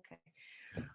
Okay.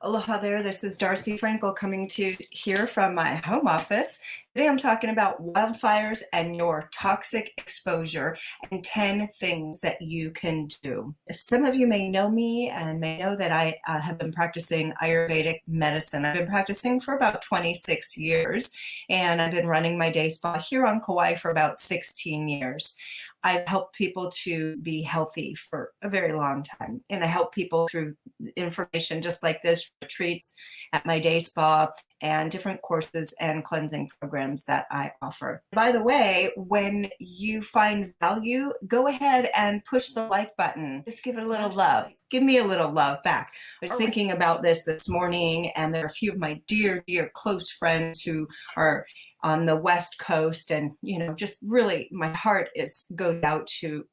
Aloha there, this is Darci Frankel coming to here from my home office. Today I'm talking about wildfires and your toxic exposure and 10 things that you can do. Some of you may know me and may know that I have been practicing Ayurvedic medicine. I've been practicing for about 26 years and I've been running my day spa here on Kauai for about 16 years. I've helped people to be healthy for a very long time, and I help people through information just like this, retreats at my day spa, and different courses and cleansing programs that I offer. By the way, when you find value, go ahead and push the like button. Just give it a little love. Give me a little love back. I was thinking about this morning, and there are a few of my dear, close friends who are on the West Coast, and just really my heart goes out to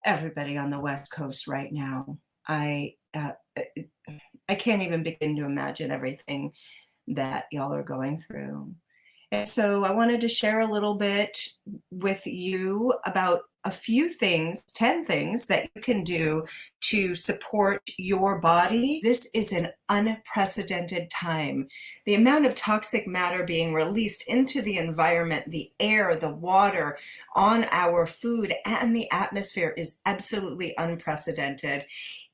everybody on the West Coast right now. I can't even begin to imagine everything that y'all are going through. And so I wanted to share a little bit with you about a few things, 10 things that you can do to support your body. This is an unprecedented time. The amount of toxic matter being released into the environment, the air, the water, on our food and the atmosphere is absolutely unprecedented.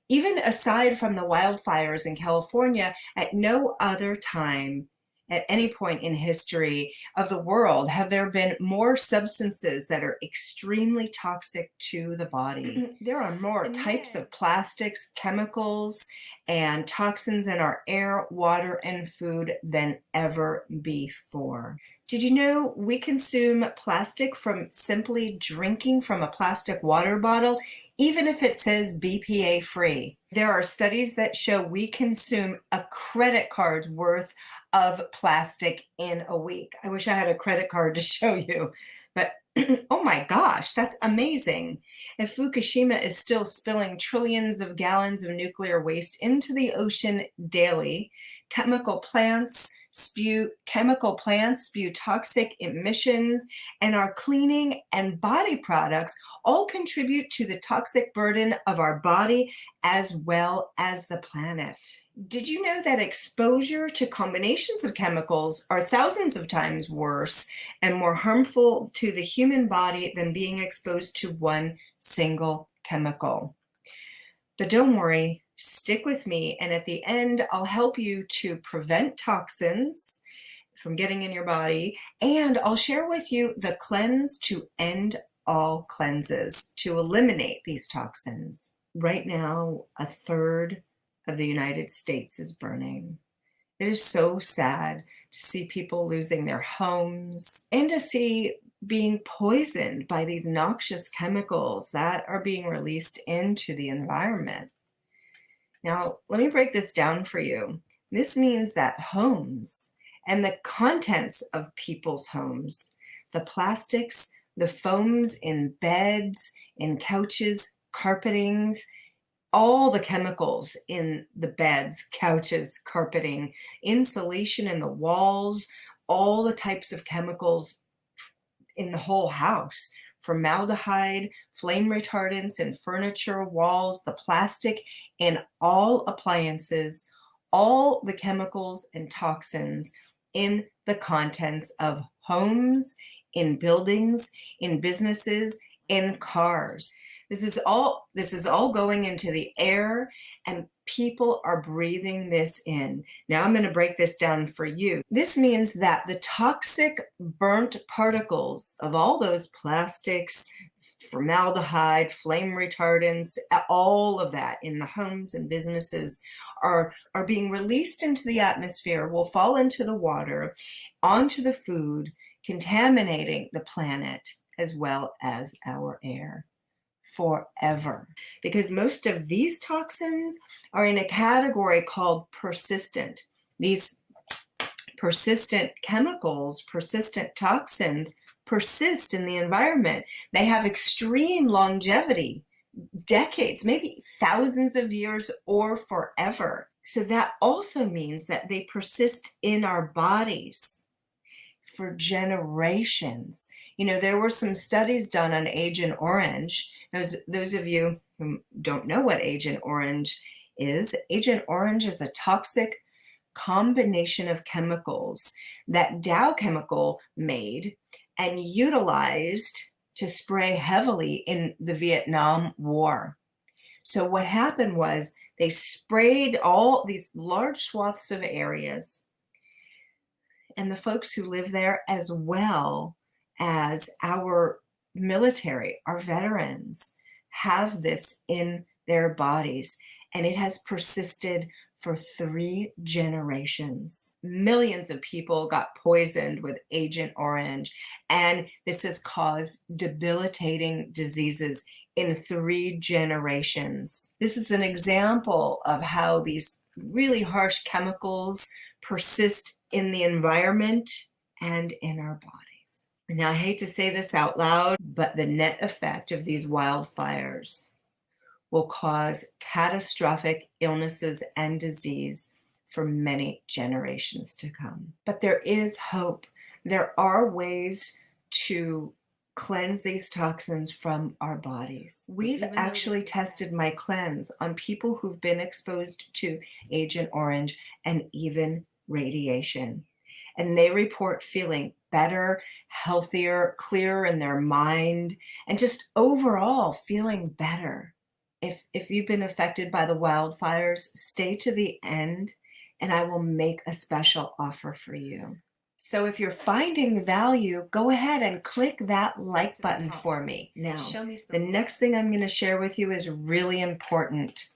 Even aside from the wildfires in California, at no other time at any point in history of the world have there been more substances that are extremely toxic to the body. There are more types of plastics, chemicals, and toxins in our air, water, and food than ever before. Did you know we consume plastic from simply drinking from a plastic water bottle, even if it says BPA free? There are studies that show we consume a credit card's worth of plastic in a week. I wish I had a credit card to show you, but oh my gosh, that's amazing. If Fukushima is still spilling trillions of gallons of nuclear waste into the ocean daily, chemical plants spew toxic emissions, and our cleaning and body products all contribute to the toxic burden of our body as well as the planet. Did you know that exposure to combinations of chemicals are thousands of times worse and more harmful to the human body than being exposed to one single chemical? But don't worry, stick with me, and at the end, I'll help you to prevent toxins from getting in your body, and I'll share with you the cleanse to end all cleanses, to eliminate these toxins. Right now, a third of the United States is burning. It is so sad to see people losing their homes and to see being poisoned by these noxious chemicals that are being released into the environment. Now, let me break this down for you. This means that homes and the contents of people's homes, the plastics, the foams in beds, in couches, carpetings, all the chemicals in the beds, couches, carpeting, insulation in the walls, all the types of chemicals in the whole house, formaldehyde, flame retardants in furniture, walls, the plastic in all appliances, all the chemicals and toxins in the contents of homes, in buildings, in businesses, in cars. This is all going into the air, and people are breathing this in. Now I'm going to break this down for you. This means that the toxic burnt particles of all those plastics, formaldehyde, flame retardants, all of that in the homes and businesses are being released into the atmosphere, will fall into the water, onto the food, contaminating the planet as well as our air forever. Because most of these toxins are in a category called persistent. These persistent chemicals, persistent toxins persist in the environment. They have extreme longevity, decades, maybe thousands of years or forever. So that also means that they persist in our bodies for generations. There were some studies done on Agent Orange. Those of you who don't know what Agent Orange is Agent Orange is a toxic combination of chemicals that Dow Chemical made and utilized to spray heavily in the Vietnam War. So what happened was they sprayed all these large swaths of areas, and the folks who live there, as well as our military, our veterans, have this in their bodies, and it has persisted for 3 generations. Millions of people got poisoned with Agent Orange, and this has caused debilitating diseases in 3 generations. This is an example of how these really harsh chemicals persist in the environment and in our bodies. Now, I hate to say this out loud, but the net effect of these wildfires will cause catastrophic illnesses and disease for many generations to come. But there is hope. There are ways to cleanse these toxins from our bodies. We've actually tested my cleanse on people who've been exposed to Agent Orange and even radiation. And they report feeling better, healthier, clearer in their mind, and just overall feeling better. If you've been affected by the wildfires, stay to the end and I will make a special offer for you. So if you're finding value, go ahead and click that like button for me. Now, the next thing I'm going to share with you is really important.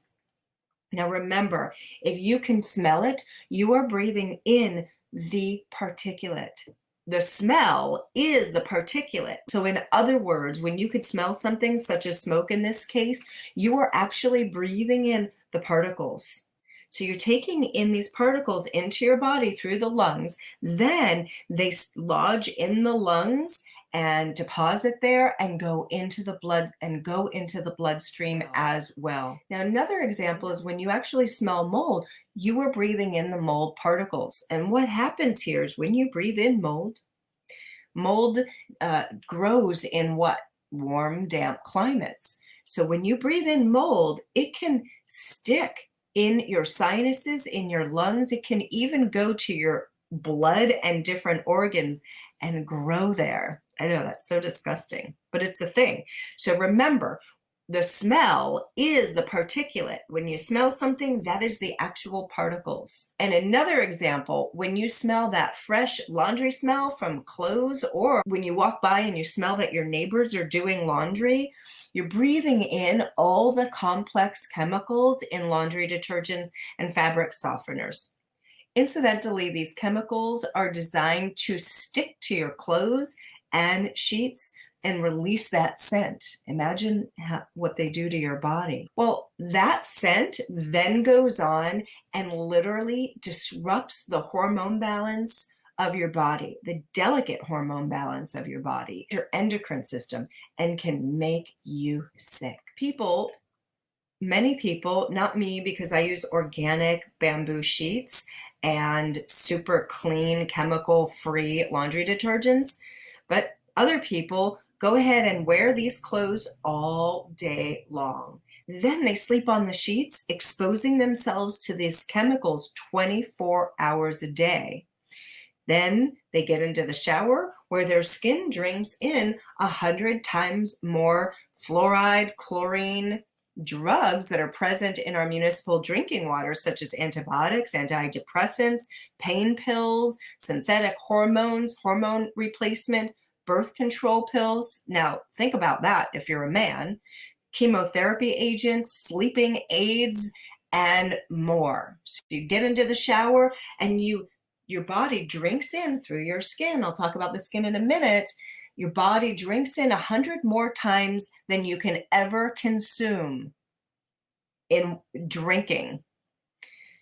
Now remember, if you can smell it, you are breathing in the particulate. The smell is the particulate. So in other words, when you could smell something such as smoke in this case, you are actually breathing in the particles. So you're taking in these particles into your body through the lungs, then they lodge in the lungs and deposit there and go into the blood and go into the bloodstream as well. Now, another example is when you actually smell mold, you are breathing in the mold particles. And what happens here is when you breathe in mold, mold grows in what? Warm, damp climates. So when you breathe in mold, it can stick in your sinuses, in your lungs. It can even go to your blood and different organs and grow there. I know that's so disgusting, but it's a thing. So remember, the smell is the particulate. When you smell something, that is the actual particles. And another example, when you smell that fresh laundry smell from clothes, or when you walk by and you smell that your neighbors are doing laundry, you're breathing in all the complex chemicals in laundry detergents and fabric softeners. Incidentally, these chemicals are designed to stick to your clothes and sheets and release that scent. Imagine what they do to your body. Well, that scent then goes on and literally disrupts the hormone balance of your body, the delicate hormone balance of your body, your endocrine system, and can make you sick. Many people, not me because I use organic bamboo sheets and super clean chemical-free laundry detergents, but other people go ahead and wear these clothes all day long. Then they sleep on the sheets, exposing themselves to these chemicals 24 hours a day. Then they get into the shower where their skin drinks in 100 times more fluoride, chlorine, drugs that are present in our municipal drinking water, such as antibiotics, antidepressants, pain pills, synthetic hormones, hormone replacement, birth control pills. Now, think about that if you're a man. Chemotherapy agents, sleeping aids, and more. So you get into the shower and your body drinks in through your skin. I'll talk about the skin in a minute. Your body drinks in 100 more times than you can ever consume in drinking.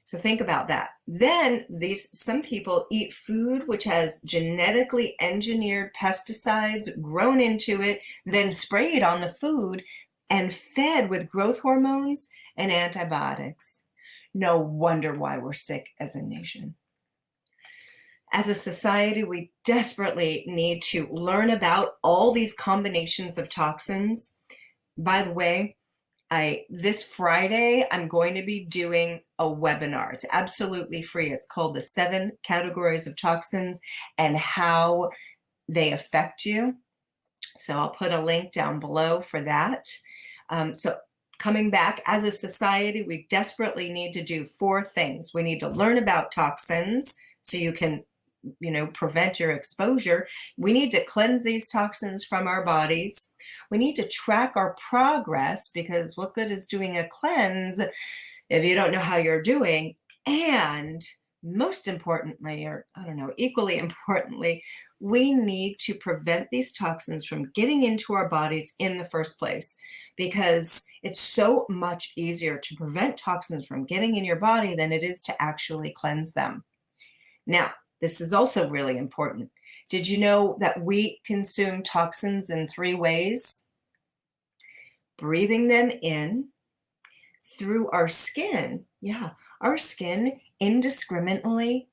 So think about that. Then some people eat food which has genetically engineered pesticides grown into it, then sprayed on the food and fed with growth hormones and antibiotics. No wonder why we're sick as a nation. As a society, we desperately need to learn about all these combinations of toxins. By the way, This Friday, I'm going to be doing a webinar. It's absolutely free. It's called the 7 Categories of Toxins and How They Affect You. So I'll put a link down below for that. So coming back, as a society, we desperately need to do 4 things. We need to learn about toxins so you can, prevent your exposure. We need to cleanse these toxins from our bodies. We need to track our progress, because what good is doing a cleanse if you don't know how you're doing? And most importantly, or I don't know, equally importantly, we need to prevent these toxins from getting into our bodies in the first place, because it's so much easier to prevent toxins from getting in your body than it is to actually cleanse them. Now, this is also really important. Did you know that we consume toxins in 3 ways? Breathing them in, through our skin. Yeah, our skin indiscriminately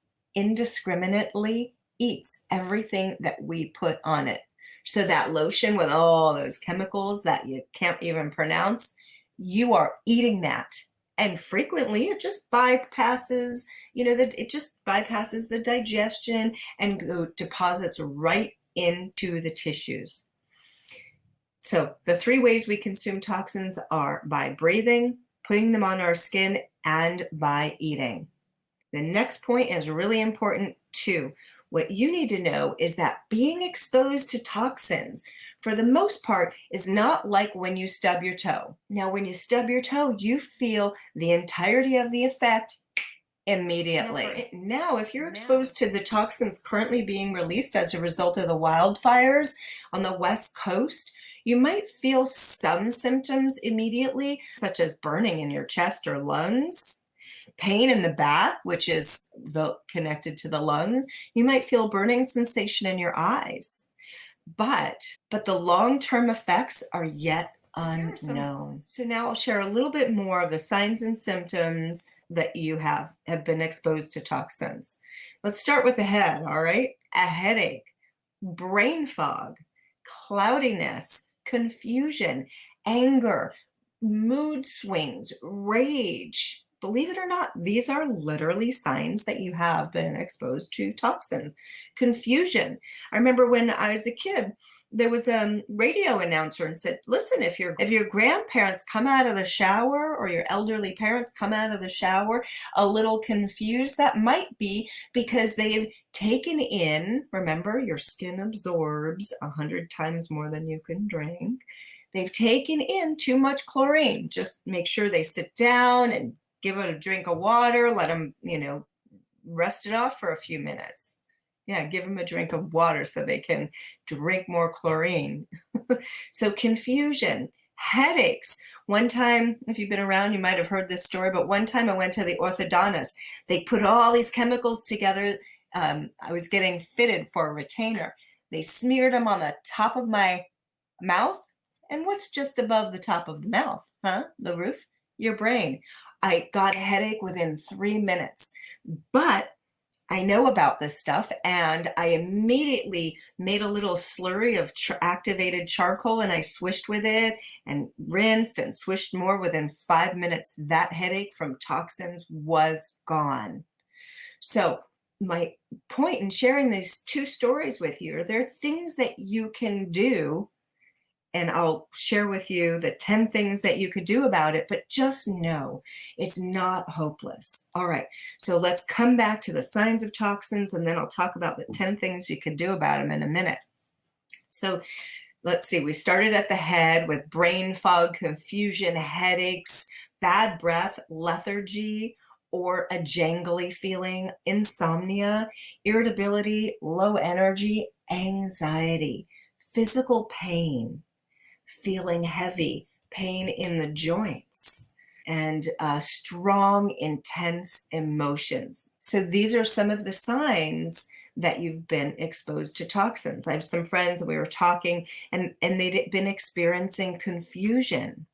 eats everything that we put on it. So that lotion with all those chemicals that you can't even pronounce, you are eating that. And frequently it just bypasses, it just bypasses the digestion and deposits right into the tissues. So the 3 ways we consume toxins are by breathing, putting them on our skin, and by eating. The next point is really important too. What you need to know is that being exposed to toxins, for the most part, is not like when you stub your toe. Now, when you stub your toe, you feel the entirety of the effect immediately. Now, if you're exposed to the toxins currently being released as a result of the wildfires on the West Coast, you might feel some symptoms immediately, such as burning in your chest or lungs, pain in the back, which is connected to the lungs. You might feel burning sensation in your eyes, but the long-term effects are yet unknown. So now I'll share a little bit more of the signs and symptoms that you have been exposed to toxins. Let's start with the head, all right? A headache, brain fog, cloudiness, confusion, anger, mood swings, rage. Believe it or not, these are literally signs that you have been exposed to toxins. Confusion. I remember when I was a kid, there was a radio announcer and said, listen, if your grandparents come out of the shower or your elderly parents come out of the shower a little confused, that might be because they've taken in, remember, your skin absorbs 100 times more than you can drink. They've taken in too much chlorine. Just make sure they sit down and give it a drink of water, let them, rest it off for a few minutes. Yeah, give them a drink of water so they can drink more chlorine. So confusion, headaches. One time, if you've been around, you might have heard this story, but one time I went to the orthodontist. They put all these chemicals together. I was getting fitted for a retainer. They smeared them on the top of my mouth. And what's just above the top of the mouth? The roof? Your brain. I got a headache within 3 minutes. But I know about this stuff, and I immediately made a little slurry of activated charcoal, and I swished with it and rinsed and swished more. Within 5 minutes, that headache from toxins was gone. So my point in sharing these 2 stories with you are there are things that you can do, and I'll share with you the 10 things that you could do about it, but just know it's not hopeless. All right, so let's come back to the signs of toxins, and then I'll talk about the 10 things you could do about them in a minute. So let's see, we started at the head with brain fog, confusion, headaches, bad breath, lethargy, or a jangly feeling, insomnia, irritability, low energy, anxiety, physical pain, feeling heavy, pain in the joints, and strong, intense emotions. So these are some of the signs that you've been exposed to toxins. I have some friends, we were talking, and they'd been experiencing confusion.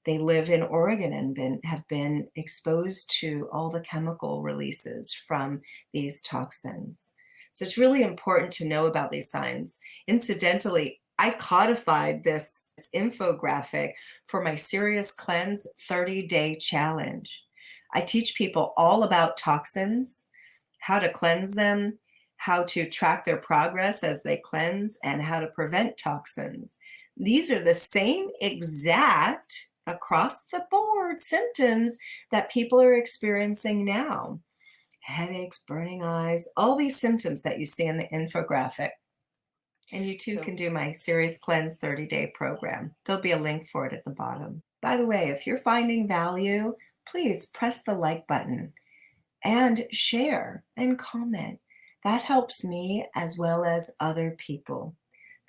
They live in Oregon and have been exposed to all the chemical releases from these toxins. So it's really important to know about these signs. Incidentally, I codified this infographic for my Serious Cleanse 30-day challenge. I teach people all about toxins, how to cleanse them, how to track their progress as they cleanse, and how to prevent toxins. These are the same exact across the board symptoms that people are experiencing now. Headaches, burning eyes, all these symptoms that you see in the infographic. And you too can do my Serious Cleanse 30-day program. There'll be a link for it at the bottom. By the way, if you're finding value, please press the like button and share and comment. That helps me as well as other people.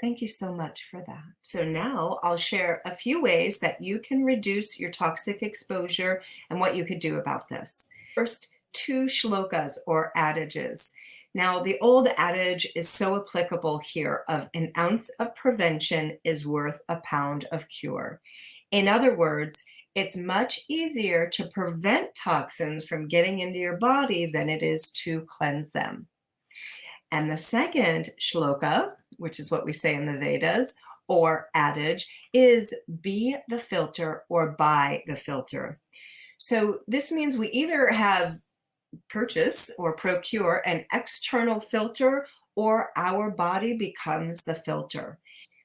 Thank you so much for that. So now I'll share a few ways that you can reduce your toxic exposure and what you could do about this. First, 2 shlokas or adages. Now, the old adage is so applicable here of an ounce of prevention is worth a pound of cure. In other words, it's much easier to prevent toxins from getting into your body than it is to cleanse them. And the second shloka, which is what we say in the Vedas, or adage, is be the filter or buy the filter. So this means we either have purchase or procure an external filter, or our body becomes the filter.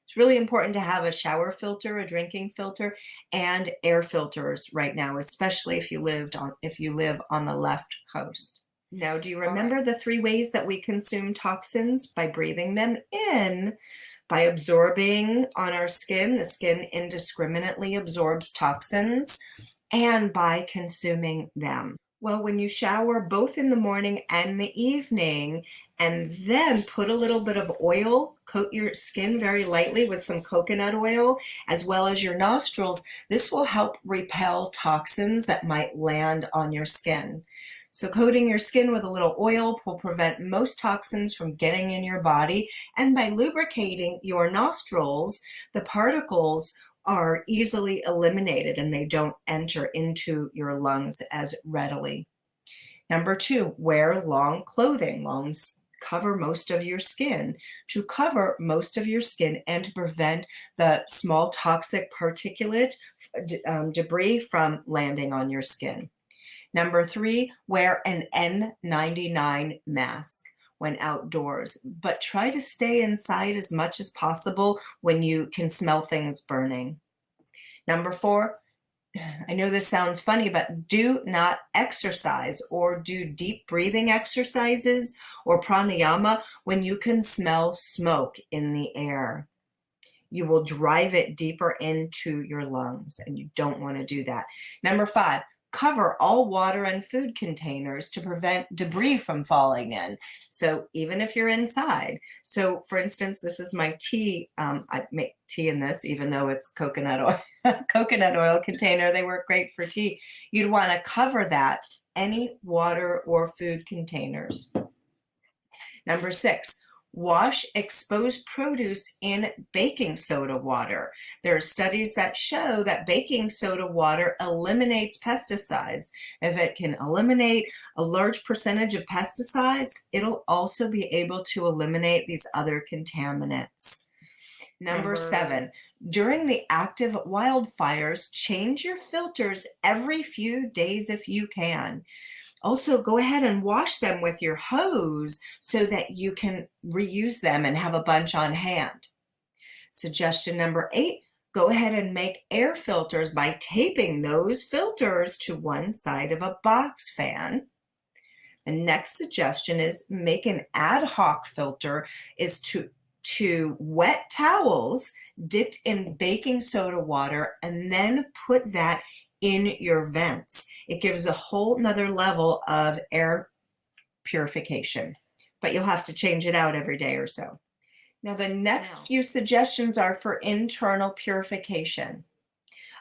It's really important to have a shower filter, a drinking filter, and air filters right now, especially if you live on the left coast. Now, do you remember the 3 ways that we consume toxins? By breathing them in, by absorbing on our skin, the skin indiscriminately absorbs toxins, and by consuming them. Well, when you shower both in the morning and the evening, and then put a little bit of oil, coat your skin very lightly with some coconut oil, as well as your nostrils, this will help repel toxins that might land on your skin. So coating your skin with a little oil will prevent most toxins from getting in your body, and by lubricating your nostrils, the particles are easily eliminated and they don't enter into your lungs as readily. Number 2, wear long clothing. Longs cover most of your skin. To cover most of your skin and to prevent the small toxic particulate debris from landing on your skin. Number 3, wear an N95 mask when outdoors, but try to stay inside as much as possible when you can smell things burning. Number 4, I know this sounds funny, but do not exercise or do deep breathing exercises or pranayama when you can smell smoke in the air. You will drive it deeper into your lungs, and you don't want to do that. Number 5, cover all water and food containers to prevent debris from falling in. So even if you're inside, so for instance, this is my tea. I make tea in this, even though it's coconut oil container. They work great for tea. You'd want to cover that, any water or food containers. Number 6, wash exposed produce in baking soda water. There are studies that show that baking soda water eliminates pesticides. If it can eliminate a large percentage of pesticides, it'll also be able to eliminate these other contaminants. Number 7, during the active wildfires, change your filters every few days if you can. Also, go ahead and wash them with your hose so that you can reuse them and have a bunch on hand. Suggestion number 8, go ahead and make air filters by taping those filters to one side of a box fan. The next suggestion is make an ad hoc filter is to wet towels dipped in baking soda water and then put that in your vents. It gives a whole nother level of air purification, but you'll have to change it out every day or so. Now, the next few suggestions are for internal purification.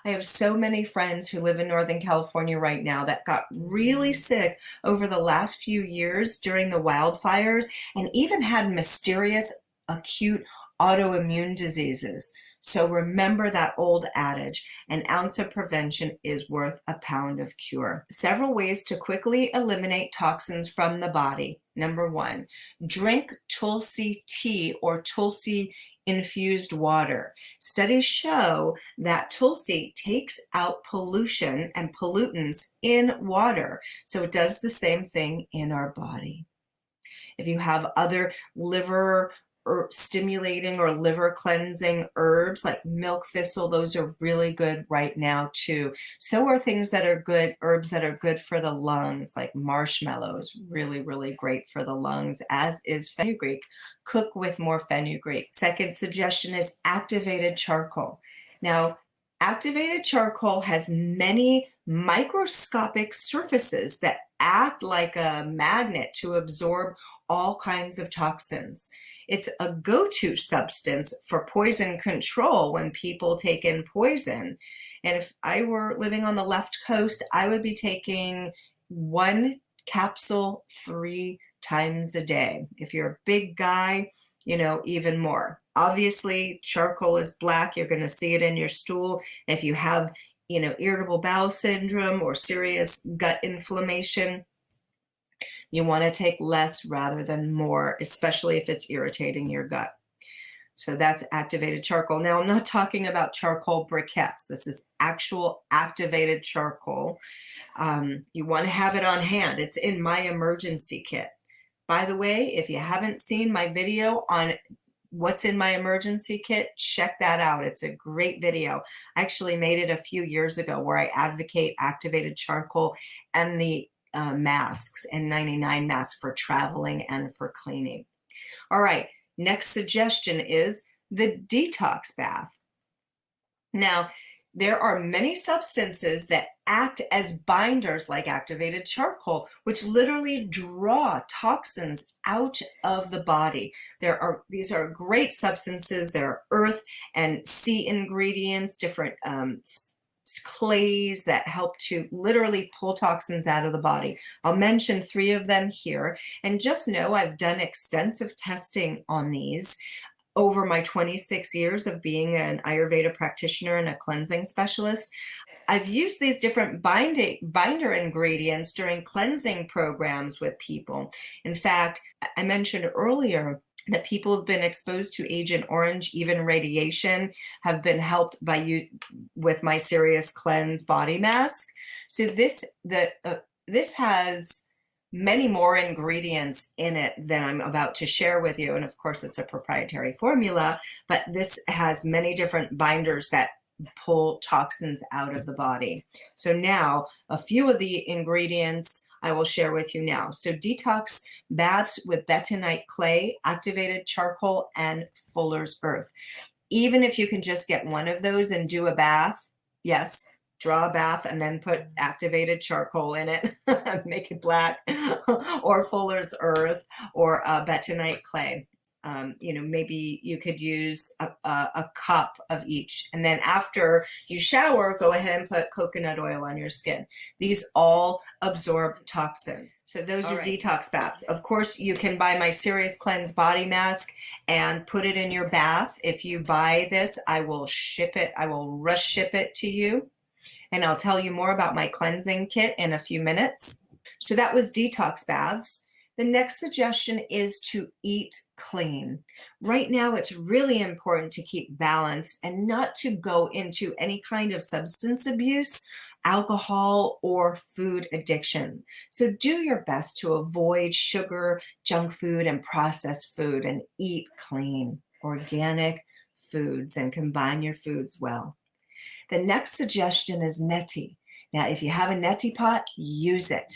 I have so many friends who live in Northern California right now that got really sick over the last few years during the wildfires and even had mysterious acute autoimmune diseases. So remember that old adage, an ounce of prevention is worth a pound of cure. Several ways to quickly eliminate toxins from the body. Number 1, drink Tulsi tea or Tulsi infused water. Studies show that Tulsi takes out pollution and pollutants in water, so it does the same thing in our body. If you have other liver stimulating or liver cleansing herbs like milk thistle, those are really good right now too. So are things that are good, herbs that are good for the lungs, like marshmallows, really, really great for the lungs, as is fenugreek. Cook with more fenugreek. Second suggestion is activated charcoal. Now, activated charcoal has many microscopic surfaces that act like a magnet to absorb all kinds of toxins. It's a go-to substance for poison control when people take in poison. And if I were living on the left coast, I would be taking 1 capsule 3 times a day. If you're a big guy, even more. Obviously, charcoal is black. You're going to see it in your stool. If you have, irritable bowel syndrome or serious gut inflammation, you want to take less rather than more, especially if it's irritating your gut. So that's activated charcoal. Now, I'm not talking about charcoal briquettes. This is actual activated charcoal. You want to have it on hand. It's in my emergency kit. By the way, if you haven't seen my video on what's in my emergency kit, check that out. It's a great video. I actually made it a few years ago where I advocate activated charcoal and the masks, N99 masks for traveling and for cleaning. All right, next suggestion is the detox bath. Now, there are many substances that act as binders like activated charcoal, which literally draw toxins out of the body. These are great substances. There are earth and sea ingredients, different clays that help to literally pull toxins out of the body. I'll mention 3 of them here. And just know I've done extensive testing on these over my 26 years of being an Ayurveda practitioner and a cleansing specialist. I've used these different binder ingredients during cleansing programs with people. In fact, I mentioned earlier that people have been exposed to Agent Orange, even radiation, have been helped by with my Serious Cleanse body mask. So this has many more ingredients in it than I'm about to share with you. And of course, it's a proprietary formula, but this has many different binders that pull toxins out of the body. So now, a few of the ingredients I will share with you now. So detox baths with bentonite clay, activated charcoal, and Fuller's Earth. Even if you can just get one of those and do a bath, yes, draw a bath and then put activated charcoal in it, make it black, or Fuller's Earth, or bentonite clay. Maybe you could use a cup of each. And then after you shower, go ahead and put coconut oil on your skin. These all absorb toxins. So those are detox baths. Of course, you can buy my Serious Cleanse body mask and put it in your bath. If you buy this, I will ship it. I will rush ship it to you. And I'll tell you more about my cleansing kit in a few minutes. So that was detox baths. The next suggestion is to eat clean. Right now, it's really important to keep balance and not to go into any kind of substance abuse, alcohol, or food addiction. So do your best to avoid sugar, junk food, and processed food, and eat clean, organic foods, and combine your foods well. The next suggestion is neti. Now, if you have a neti pot, use it.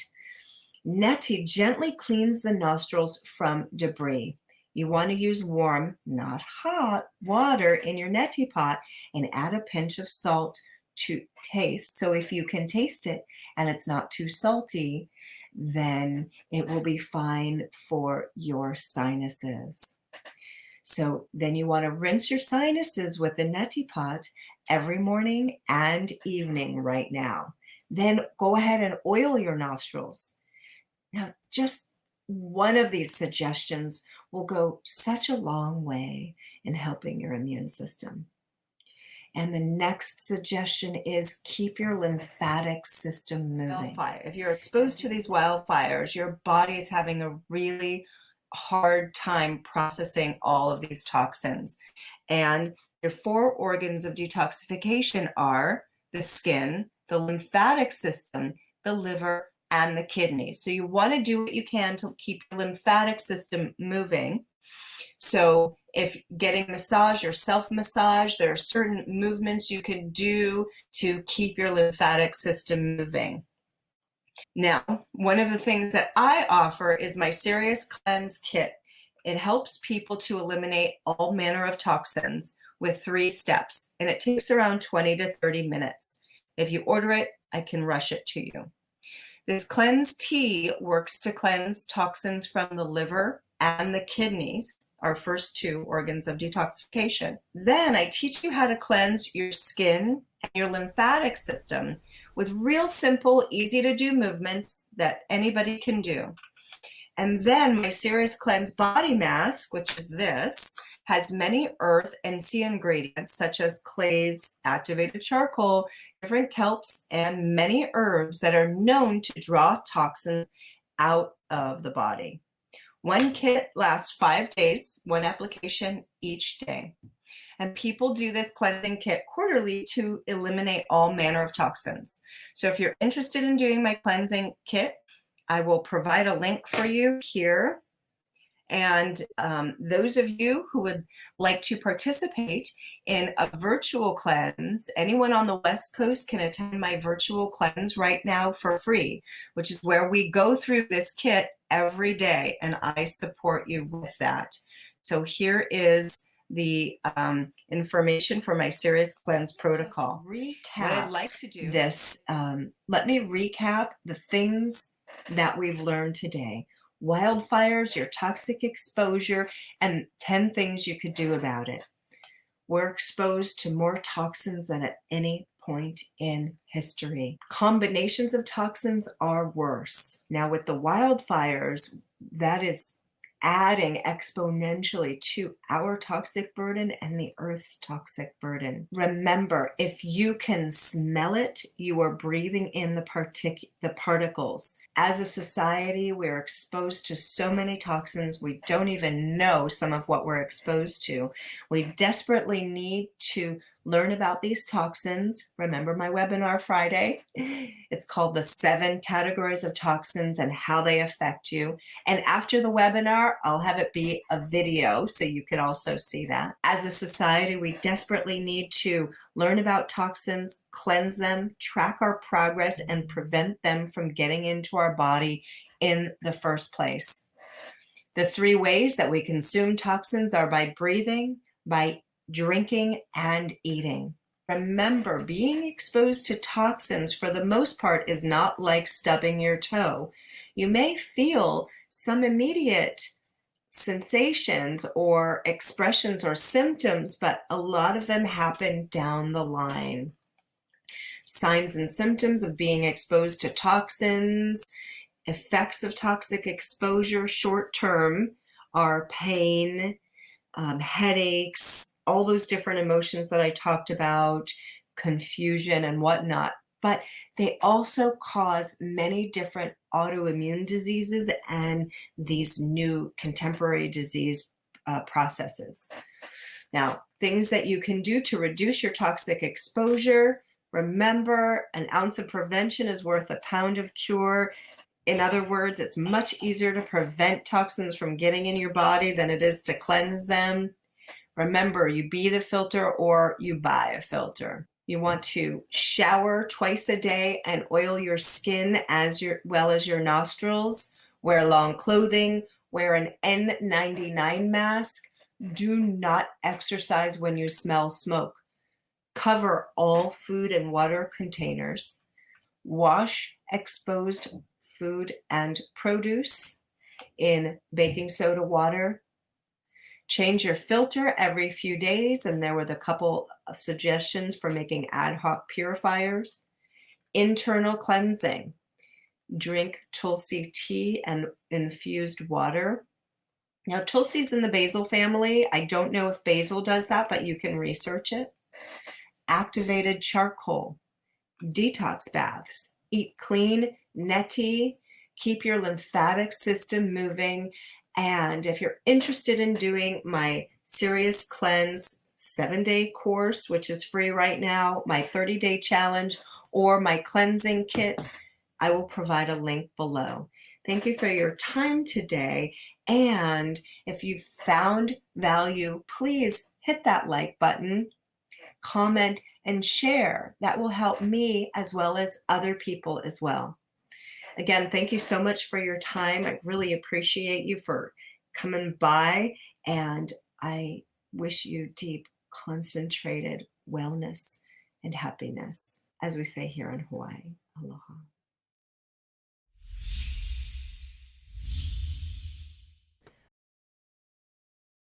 Neti gently cleans the nostrils from debris. You want to use warm, not hot, water in your neti pot and add a pinch of salt to taste. So if you can taste it and it's not too salty, then it will be fine for your sinuses. So then you want to rinse your sinuses with the neti pot every morning and evening right now. Then go ahead and oil your nostrils. Now, just one of these suggestions will go such a long way in helping your immune system. And the next suggestion is keep your lymphatic system moving. Wildfire. If you're exposed to these wildfires, your body is having a really hard time processing all of these toxins. And your 4 organs of detoxification are the skin, the lymphatic system, the liver, and the kidneys. So you want to do what you can to keep your lymphatic system moving. So if getting massage or self-massage, there are certain movements you can do to keep your lymphatic system moving. Now, one of the things that I offer is my Serious Cleanse Kit. It helps people to eliminate all manner of toxins with 3 steps, and it takes around 20 to 30 minutes. If you order it, I can rush it to you. This cleanse tea works to cleanse toxins from the liver and the kidneys, our first 2 organs of detoxification. Then I teach you how to cleanse your skin and your lymphatic system with real simple, easy to do movements that anybody can do. And then my Serious Cleanse Body Mask, which is this, has many earth and sea ingredients such as clays, activated charcoal, different kelps, and many herbs that are known to draw toxins out of the body. One kit lasts 5 days, 1 application each day. And people do this cleansing kit quarterly to eliminate all manner of toxins. So if you're interested in doing my cleansing kit, I will provide a link for you here. And those of you who would like to participate in a virtual cleanse, anyone on the West Coast can attend my virtual cleanse right now for free, which is where we go through this kit every day, and I support you with that. So here is the information for my Serious Cleanse protocol. What I'd like to do this, let me recap the things that we've learned today. Wildfires, your toxic exposure, and 10 things you could do about it. We're exposed to more toxins than at any point in history. Combinations of toxins are worse. Now with the wildfires, that is adding exponentially to our toxic burden and the Earth's toxic burden. Remember, if you can smell it, you are breathing in the particles. As a society, we're exposed to so many toxins, we don't even know some of what we're exposed to. We desperately need to learn about these toxins. Remember my webinar Friday? It's called the 7 Categories of Toxins and How They Affect You. And after the webinar, I'll have it be a video so you can also see that. As a society, we desperately need to learn about toxins, cleanse them, track our progress, and prevent them from getting into our body in the first place. The 3 ways that we consume toxins are by breathing, by drinking, and eating. Remember, being exposed to toxins for the most part is not like stubbing your toe. You may feel some immediate sensations or expressions or symptoms, but a lot of them happen down the line. Signs and symptoms of being exposed to toxins, effects of toxic exposure short term are pain, headaches, all those different emotions that I talked about, confusion and whatnot. But they also cause many different autoimmune diseases and these new contemporary disease processes. Now, things that you can do to reduce your toxic exposure. Remember, an ounce of prevention is worth a pound of cure. In other words, it's much easier to prevent toxins from getting in your body than it is to cleanse them. Remember, you be the filter or you buy a filter. You want to shower twice a day and oil your skin as well as your nostrils. Wear long clothing. Wear an N95 mask. Do not exercise when you smell smoke. Cover all food and water containers. Wash exposed food and produce in baking soda water. Change your filter every few days, and there were a couple of suggestions for making ad hoc purifiers. Internal cleansing. Drink Tulsi tea and infused water. Now, Tulsi's in the basil family. I don't know if basil does that, but you can research it. activated charcoal, detox baths, eat clean, neti, keep your lymphatic system moving. And if you're interested in doing my Serious Cleanse 7-day course, which is free right now, my 30-day challenge, or my cleansing kit, I will provide a link below. Thank you for your time today. And if you found value, please hit that like button, comment, and share. That will help me as well as other people as well. Again, thank you so much for your time. I really appreciate you for coming by, and I wish you deep, concentrated wellness and happiness, as we say here in Hawaii. Aloha.